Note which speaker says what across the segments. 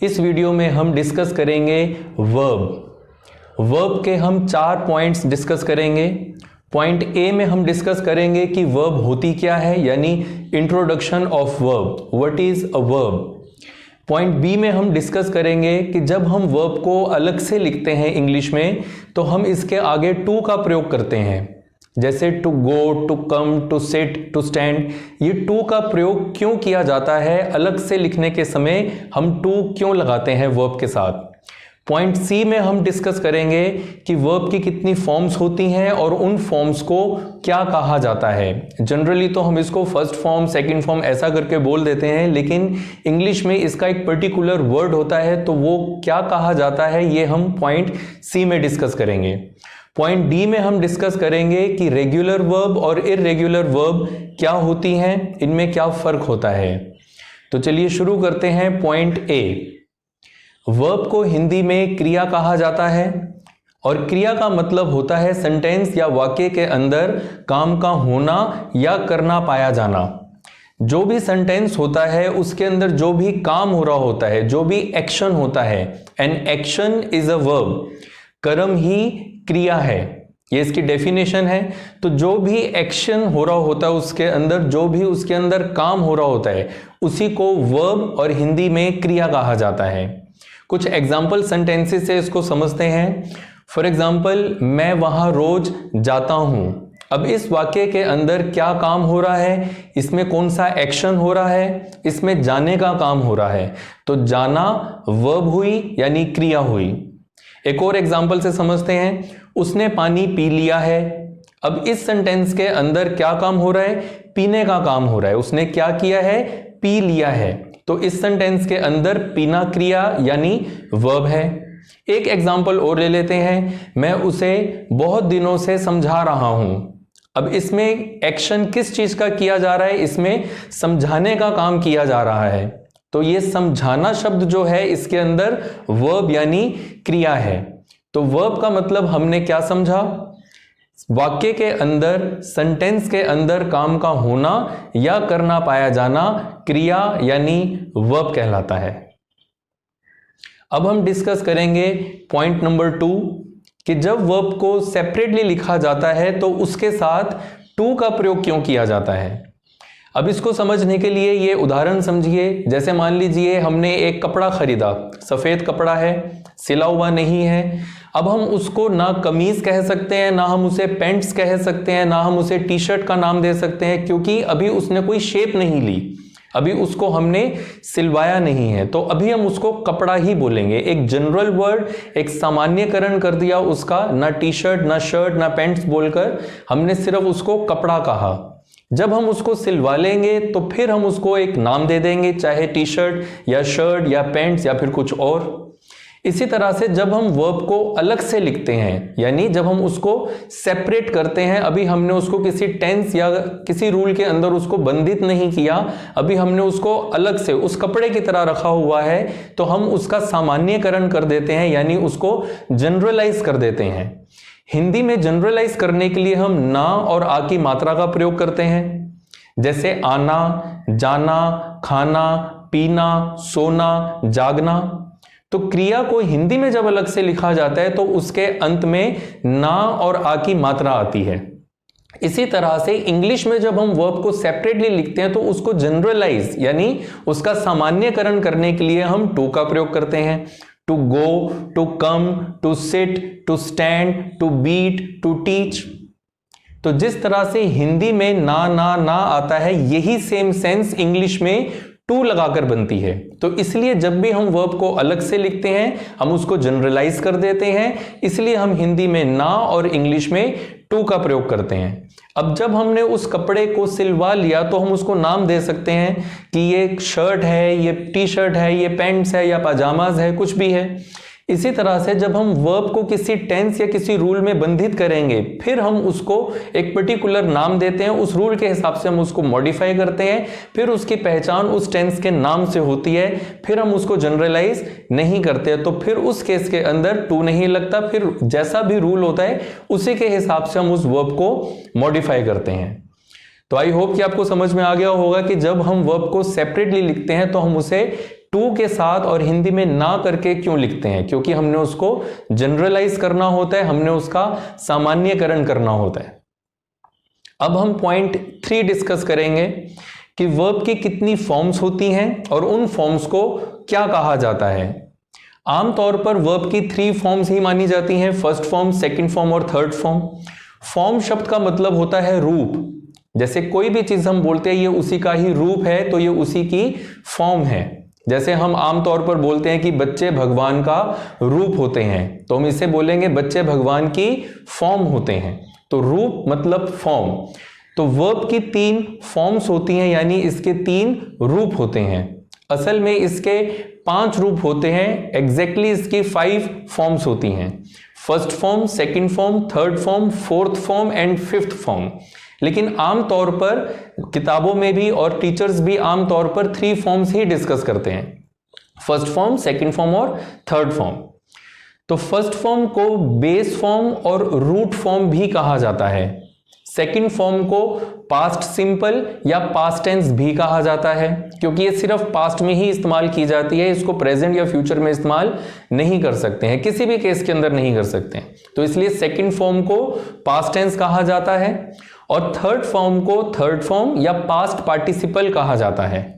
Speaker 1: इस वीडियो में हम डिस्कस करेंगे वर्ब के हम 4 पॉइंट्स डिस्कस करेंगे। पॉइंट ए में हम डिस्कस करेंगे कि वर्ब होती क्या है, यानी introduction of verb, what is a verb. Point B में हम डिस्कस करेंगे कि जब हम वर्ब को अलग से लिखते हैं इंग्लिश में तो हम इसके आगे टू का प्रयोग करते हैं, जैसे to go, to come, to sit, to stand. ये टू का प्रयोग क्यों किया जाता है, अलग से लिखने के समय हम टू क्यों लगाते हैं वर्ब के साथ। पॉइंट सी में हम डिस्कस करेंगे कि वर्ब की कितनी फॉर्म्स होती हैं और उन फॉर्म्स को क्या कहा जाता है। जनरली तो हम इसको फर्स्ट फॉर्म, सेकंड फॉर्म ऐसा करके बोल देते हैं, लेकिन इंग्लिश में इसका एक पर्टिकुलर वर्ड होता है, तो वो क्या कहा जाता है ये हम पॉइंट सी में डिस्कस करेंगे। पॉइंट डी में हम डिस्कस करेंगे कि रेगुलर वर्ब और इररेगुलर वर्ब क्या होती हैं, इनमें क्या फर्क होता है। तो चलिए शुरू करते हैं। पॉइंट ए, वर्ब को हिंदी में क्रिया कहा जाता है और क्रिया का मतलब होता है सेंटेंस या वाक्य के अंदर काम का होना या करना पाया जाना। जो भी सेंटेंस होता है उसके अंदर जो भी काम हो रहा होता है, जो भी एक्शन होता है, an action is a verb, कर्म ही क्रिया है, ये इसकी डेफिनेशन है। तो जो भी एक्शन हो रहा होता है उसके अंदर, जो भी उसके अंदर काम हो रहा होता है, उसी को वर्ब और हिंदी में क्रिया कहा जाता है। कुछ एग्जाम्पल सेंटेंसेस से इसको समझते हैं। फॉर एग्जाम्पल, मैं वहां रोज जाता हूं। अब इस वाक्य के अंदर क्या काम हो रहा है, इसमें कौन सा एक्शन हो रहा है, इसमें जाने का काम हो रहा है, तो जाना वर्ब हुई यानी क्रिया हुई। एक और एग्जाम्पल से समझते हैं, उसने पानी पी लिया है। अब इस सेंटेंस के अंदर क्या काम हो रहा है, पीने का काम हो रहा है। उसने क्या किया है, पी लिया है, तो इस सेंटेंस के अंदर पीना क्रिया यानी वर्ब है। एक एग्जाम्पल और ले लेते हैं, मैं उसे बहुत दिनों से समझा रहा हूं। अब इसमें एक्शन किस चीज का किया जा रहा है, इसमें समझाने का काम किया जा रहा है। तो ये समझाना शब्द जो है इसके अंदर वर्ब यानी क्रिया है। तो वर्ब का मतलब हमने क्या समझा, वाक्य के अंदर, सेंटेंस के अंदर काम का होना या करना पाया जाना क्रिया यानी वर्ब कहलाता है। अब हम डिस्कस करेंगे पॉइंट नंबर 2 कि जब वर्ब को सेपरेटली लिखा जाता है तो उसके साथ टू का प्रयोग क्यों किया जाता है। अब इसको समझने के लिए ये उदाहरण समझिए। जैसे मान लीजिए हमने एक कपड़ा खरीदा, सफेद कपड़ा है, सिला हुआ नहीं है। अब हम उसको ना कमीज कह सकते हैं, ना हम उसे पैंट्स कह सकते हैं, ना हम उसे टी शर्ट का नाम दे सकते हैं, क्योंकि अभी उसने कोई शेप नहीं ली, अभी उसको हमने सिलवाया नहीं है, तो अभी हम उसको कपड़ा ही बोलेंगे। एक जनरल वर्ड, एक सामान्यकरण कर दिया उसका, ना टी शर्ट, ना शर्ट, ना पैंट्स बोलकर हमने सिर्फ उसको कपड़ा कहा। जब हम उसको सिलवा लेंगे तो फिर हम उसको एक नाम दे देंगे, चाहे टी शर्ट या शर्ट या पैंट्स या फिर कुछ और। इसी तरह से जब हम वर्ब को अलग से लिखते हैं, यानी जब हम उसको सेपरेट करते हैं, अभी हमने उसको किसी टेंस या किसी रूल के अंदर उसको बंधित नहीं किया, अभी हमने उसको अलग से उस कपड़े की तरह रखा हुआ है, तो हम उसका सामान्यकरण कर देते हैं, यानी उसको जनरलाइज कर देते हैं। हिंदी में जनरलाइज करने के लिए हम ना और आ की मात्रा का प्रयोग करते हैं, जैसे आना, जाना, खाना, पीना, सोना, जागना। तो क्रिया को हिंदी में जब अलग से लिखा जाता है तो उसके अंत में ना और आ की मात्रा आती है। इसी तरह से इंग्लिश में जब हम वर्ब को सेपरेटली लिखते हैं तो उसको जनरलाइज यानी उसका सामान्यकरण करने के लिए हम टू का प्रयोग करते हैं। To go, to come, to sit, to stand, to beat, to teach. तो जिस तरह से हिंदी में ना आता है, यही सेम सेंस इंग्लिश में टू लगाकर बनती है। तो इसलिए जब भी हम वर्ब को अलग से लिखते हैं हम उसको जनरलाइज कर देते हैं, इसलिए हम हिंदी में ना और इंग्लिश में टू का प्रयोग करते हैं। अब जब हमने उस कपड़े को सिलवा लिया तो हम उसको नाम दे सकते हैं कि ये शर्ट है, ये टी शर्ट है, ये पैंट्स है या पाजामाज है, कुछ भी है। इसी तरह से जब हम वर्ब को किसी टेंस या किसी रूल में बंधित करेंगे, फिर हम उसको एक पर्टिकुलर नाम देते हैं, उस रूल के हिसाब से हम उसको मॉडिफाई करते हैं, फिर उसकी पहचान उस टेंस के नाम से होती है, फिर हम उसको जनरलाइज नहीं करते, तो फिर उस केस के अंदर टू नहीं लगता, फिर जैसा भी रूल होता है उसी के हिसाब से हम उस वर्ब को मॉडिफाई करते हैं। तो आई होप कि आपको समझ में आ गया होगा कि जब हम वर्ब को सेपरेटली लिखते हैं तो हम उसे टू के साथ और हिंदी में ना करके क्यों लिखते हैं? क्योंकि हमने उसको जनरलाइज करना होता है, हमने उसका सामान्यकरण करना होता है। अब हम पॉइंट 3 डिस्कस करेंगे कि वर्ब की कितनी फॉर्म्स होती हैं और उन फॉर्म्स को क्या कहा जाता है। आमतौर पर वर्ब की 3 फॉर्म्स ही मानी जाती हैं, फर्स्ट फॉर्म, सेकंड फॉर्म और थर्ड फॉर्म। फॉर्म शब्द का मतलब होता है रूप। जैसे कोई भी चीज हम बोलते हैं ये उसी का ही रूप है, तो ये उसी की फॉर्म है। जैसे हम आमतौर पर बोलते हैं कि बच्चे भगवान का रूप होते हैं, तो हम इसे बोलेंगे बच्चे भगवान की फॉर्म होते हैं। तो रूप मतलब फॉर्म। तो वर्ब की 3 फॉर्म्स होती हैं, यानी इसके 3 रूप होते हैं। असल में इसके 5 रूप होते हैं, एग्जैक्टली इसकी 5 फॉर्म्स होती हैं। First form, second form, third form, fourth form and fifth form. लेकिन आमतौर पर किताबों में भी और टीचर्स भी आमतौर पर 3 फॉर्म्स ही डिस्कस करते हैं, फर्स्ट फॉर्म, सेकंड फॉर्म और थर्ड फॉर्म। तो फर्स्ट फॉर्म को बेस फॉर्म और रूट फॉर्म भी कहा जाता है। सेकंड फॉर्म को पास्ट सिंपल या पास्ट टेंस भी कहा जाता है, क्योंकि ये सिर्फ पास्ट में ही इस्तेमाल की जाती है, इसको प्रेजेंट या फ्यूचर में इस्तेमाल नहीं कर सकते हैं, किसी भी केस के अंदर नहीं कर सकते हैं। तो इसलिए सेकंड फॉर्म को पास्ट टेंस कहा जाता है और थर्ड फॉर्म को थर्ड फॉर्म या पास्ट पार्टिसिपल कहा जाता है।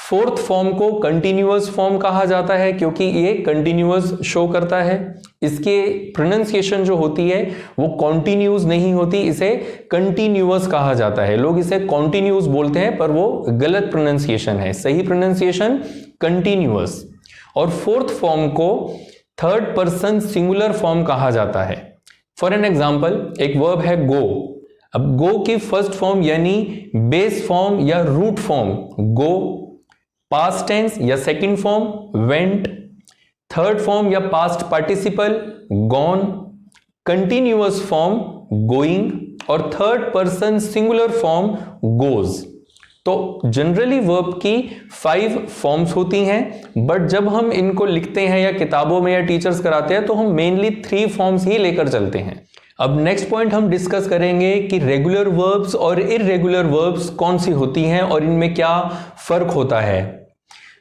Speaker 1: फोर्थ फॉर्म को कंटिन्यूअस फॉर्म कहा जाता है, क्योंकि ये कंटिन्यूअस शो करता है। इसके प्रोनाउंसिएशन जो होती है वो कॉन्टिन्यूस नहीं होती, इसे कंटिन्यूअस कहा जाता है। लोग इसे कॉन्टिन्यूस बोलते हैं पर वो गलत प्रोनाउंसिएशन है, सही प्रोनाउंसिएशन कंटिन्यूअस। और फोर्थ फॉर्म को थर्ड पर्सन सिंगुलर फॉर्म कहा जाता है। फॉर एन एग्जाम्पल, एक वर्ब है गो। अब गो की फर्स्ट फॉर्म यानी बेस फॉर्म या root form go, past tense या second form went, third form या past participle gone, continuous form going और third person singular form goes. तो जनरली वर्ब की 5 फॉर्म्स होती हैं, बट जब हम इनको लिखते हैं या किताबों में या टीचर्स कराते हैं तो हम मेनली 3 फॉर्म्स ही लेकर चलते हैं। अब नेक्स्ट पॉइंट हम डिस्कस करेंगे कि रेगुलर वर्ब्स और इररेगुलर वर्ब्स कौन सी होती हैं और इनमें क्या फर्क होता है।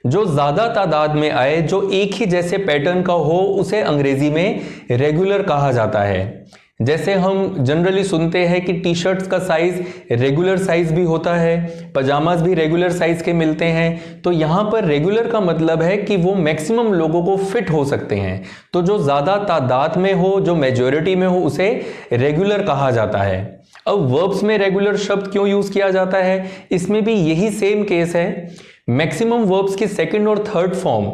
Speaker 1: जो ज्यादा तादाद में आए, जो एक ही जैसे पैटर्न का हो, उसे अंग्रेजी में रेगुलर कहा जाता है। जैसे हम जनरली सुनते हैं कि टी शर्ट्स का साइज रेगुलर साइज भी होता है, पजामाज भी रेगुलर साइज के मिलते हैं। तो यहां पर रेगुलर का मतलब है कि वो मैक्सिमम लोगों को फिट हो सकते हैं। तो जो ज्यादा तादाद में हो, जो मेजॉरिटी में हो, उसे रेगुलर कहा जाता है। अब वर्ब्स में रेगुलर शब्द क्यों यूज किया जाता है, इसमें भी यही सेम केस है। मैक्सिमम वर्ब्स की सेकंड और थर्ड फॉर्म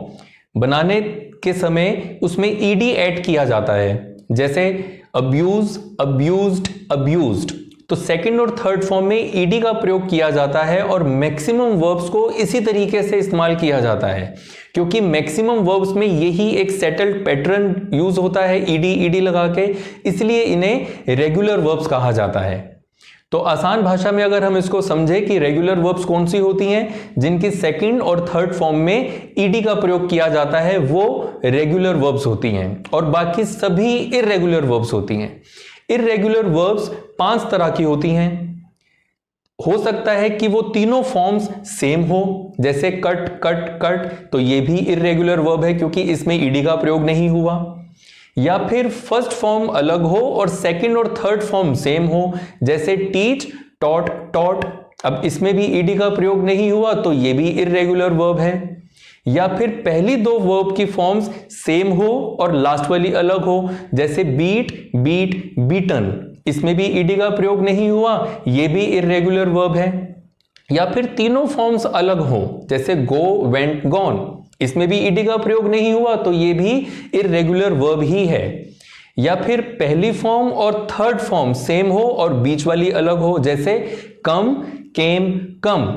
Speaker 1: बनाने के समय उसमें ईडी ऐड किया जाता है। जैसे अब्यूज, अब्यूज्ड, अब्यूज्ड, तो सेकंड और थर्ड फॉर्म में ईडी का प्रयोग किया जाता है और मैक्सिमम वर्ब्स को इसी तरीके से इस्तेमाल किया जाता है, क्योंकि मैक्सिमम वर्ब्स में यही एक सेटल्ड पैटर्न यूज होता है ईडी ईडी लगा के, इसलिए इन्हें रेगुलर वर्ब्स कहा जाता है। तो आसान भाषा में अगर हम इसको समझे कि रेगुलर वर्ब्स कौन सी होती हैं, जिनकी सेकंड और थर्ड फॉर्म में ईडी का प्रयोग किया जाता है, वो रेगुलर वर्ब्स होती हैं और बाकी सभी इररेगुलर वर्ब्स होती हैं। इररेगुलर वर्ब्स 5 तरह की होती हैं। हो सकता है कि वो तीनों फॉर्म्स सेम हो, जैसे कट, कट, कट, तो ये भी इररेगुलर वर्ब है क्योंकि इसमें ईडी का प्रयोग नहीं हुआ। या फिर फर्स्ट फॉर्म अलग हो और सेकंड और थर्ड फॉर्म सेम हो, जैसे टीच, टॉट, टॉट, अब इसमें भी ईडी का प्रयोग नहीं हुआ, तो ये भी इररेगुलर वर्ब है। या फिर पहली 2 वर्ब की फॉर्म्स सेम हो और लास्ट वाली अलग हो, जैसे बीट, बीट, बीटन, इसमें भी ईडी का प्रयोग नहीं हुआ, ये भी इररेगुलर वर्ब है। या फिर तीनों फॉर्म्स अलग हो, जैसे गो, वेंट, गॉन, इसमें भी ईडी का प्रयोग नहीं हुआ, तो ये भी इररेगुलर वर्ब ही है। या फिर पहली फॉर्म और थर्ड फॉर्म सेम हो और बीच वाली अलग हो, जैसे कम, केम, कम,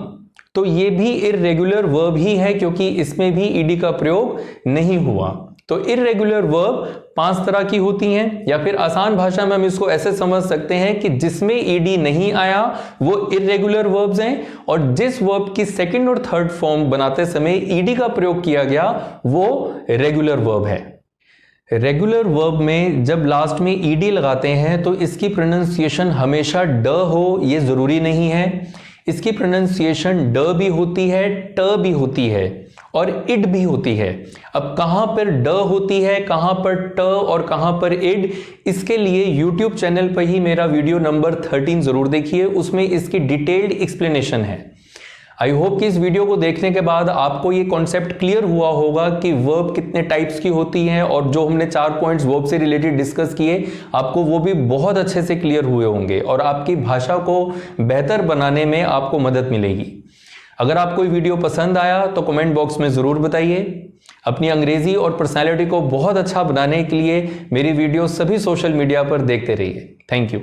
Speaker 1: तो ये भी इररेगुलर वर्ब ही है क्योंकि इसमें भी ईडी का प्रयोग नहीं हुआ। तो इररेगुलर वर्ब 5 तरह की होती हैं। या फिर आसान भाषा में हम इसको ऐसे समझ सकते हैं कि जिसमें ईडी नहीं आया वो इररेगुलर वर्ब्स हैं, और जिस वर्ब की सेकंड और थर्ड फॉर्म बनाते समय ईडी का प्रयोग किया गया वो रेगुलर वर्ब है। रेगुलर वर्ब में जब लास्ट में ईडी लगाते हैं तो इसकी प्रोनाउंसिएशन हमेशा ड हो, ये जरूरी नहीं है। इसकी प्रोनाउंसिएशन ड भी होती है, ट भी होती है, और इड भी होती है। अब कहां पर ड होती है, कहां पर ट और कहां पर इड, इसके लिए YouTube चैनल पर ही मेरा वीडियो नंबर 13 जरूर देखिए, उसमें इसकी डिटेल्ड एक्सप्लेनेशन है। आई होप कि इस वीडियो को देखने के बाद आपको ये कॉन्सेप्ट क्लियर हुआ होगा कि वर्ब कितने टाइप्स की होती हैं, और जो हमने 4 पॉइंट्स वर्ब से रिलेटेड डिस्कस किए आपको वो भी बहुत अच्छे से क्लियर हुए होंगे और आपकी भाषा को बेहतर बनाने में आपको मदद मिलेगी। अगर आपको ये वीडियो पसंद आया तो कमेंट बॉक्स में ज़रूर बताइए। अपनी अंग्रेजी और पर्सनैलिटी को बहुत अच्छा बनाने के लिए मेरी वीडियो सभी सोशल मीडिया पर देखते रहिए। Thank you.